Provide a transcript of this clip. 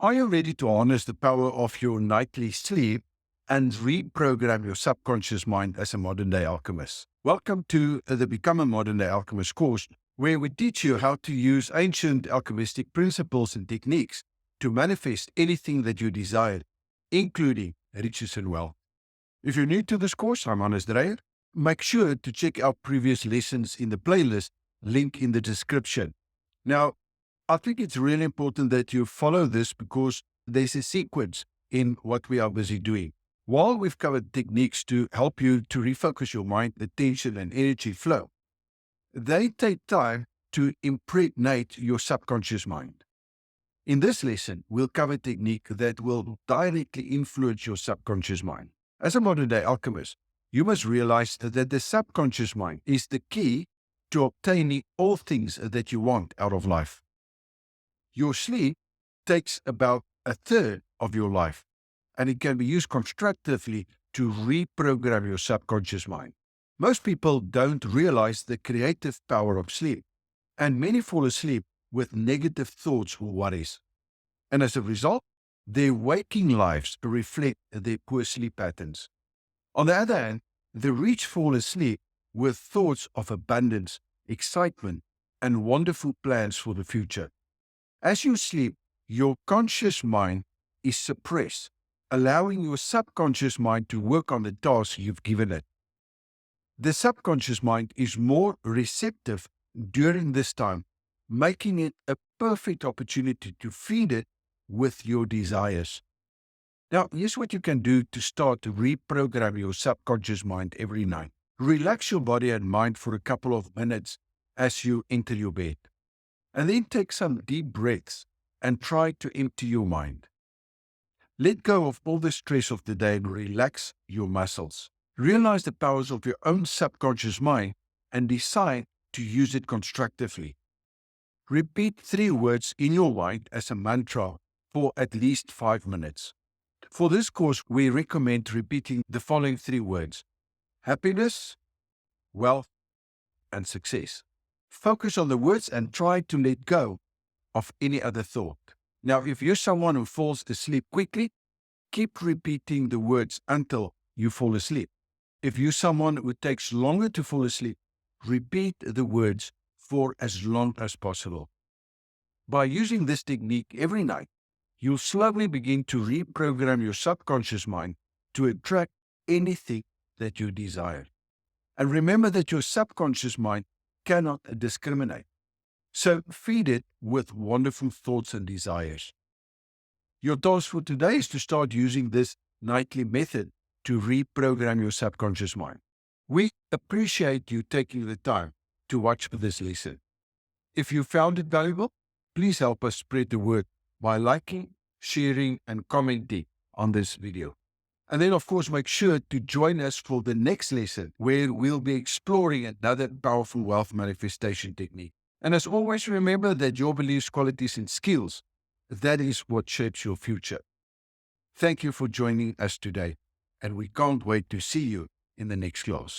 Are you ready to harness the power of your nightly sleep and reprogram your subconscious mind as a modern-day alchemist? Welcome to the Become a Modern-Day Alchemist course, where we teach you how to use ancient alchemistic principles and techniques to manifest anything that you desire, including riches and wealth. If you're new to this course, I'm Dreyer. Make sure to check out previous lessons in the playlist, link in the description. Now, I think it's really important that you follow this because there's a sequence in what we are busy doing. While we've covered techniques to help you to refocus your mind, attention, and energy flow, they take time to impregnate your subconscious mind. In this lesson, we'll cover a technique that will directly influence your subconscious mind. As a modern-day alchemist, you must realize that the subconscious mind is the key to obtaining all things that you want out of life. Your sleep takes about a third of your life, and it can be used constructively to reprogram your subconscious mind. Most people don't realize the creative power of sleep, and many fall asleep with negative thoughts or worries. And as a result, their waking lives reflect their poor sleep patterns. On the other hand, the rich fall asleep with thoughts of abundance, excitement, and wonderful plans for the future. As you sleep, your conscious mind is suppressed, allowing your subconscious mind to work on the tasks you've given it. The subconscious mind is more receptive during this time, making it a perfect opportunity to feed it with your desires. Now, here's what you can do to start to reprogram your subconscious mind every night. Relax your body and mind for a couple of minutes as you enter your bed. And then take some deep breaths and try to empty your mind. Let go of all the stress of the day and relax your muscles. Realize the powers of your own subconscious mind and decide to use it constructively. Repeat 3 words in your mind as a mantra for at least 5 minutes. For this course, we recommend repeating the following 3 words: happiness, wealth, and success. Focus on the words and try to let go of any other thought. Now, if you're someone who falls asleep quickly, keep repeating the words until you fall asleep. If you're someone who takes longer to fall asleep, repeat the words for as long as possible. By using this technique every night, you'll slowly begin to reprogram your subconscious mind to attract anything that you desire. And remember that your subconscious mind cannot discriminate. So feed it with wonderful thoughts and desires. Your task for today is to start using this nightly method to reprogram your subconscious mind. We appreciate you taking the time to watch this lesson. If you found it valuable, please help us spread the word by liking, sharing, and commenting on this video. And then, of course, make sure to join us for the next lesson, where we'll be exploring another powerful wealth manifestation technique. And as always, remember that your beliefs, qualities, and skills, that is what shapes your future. Thank you for joining us today, and we can't wait to see you in the next class.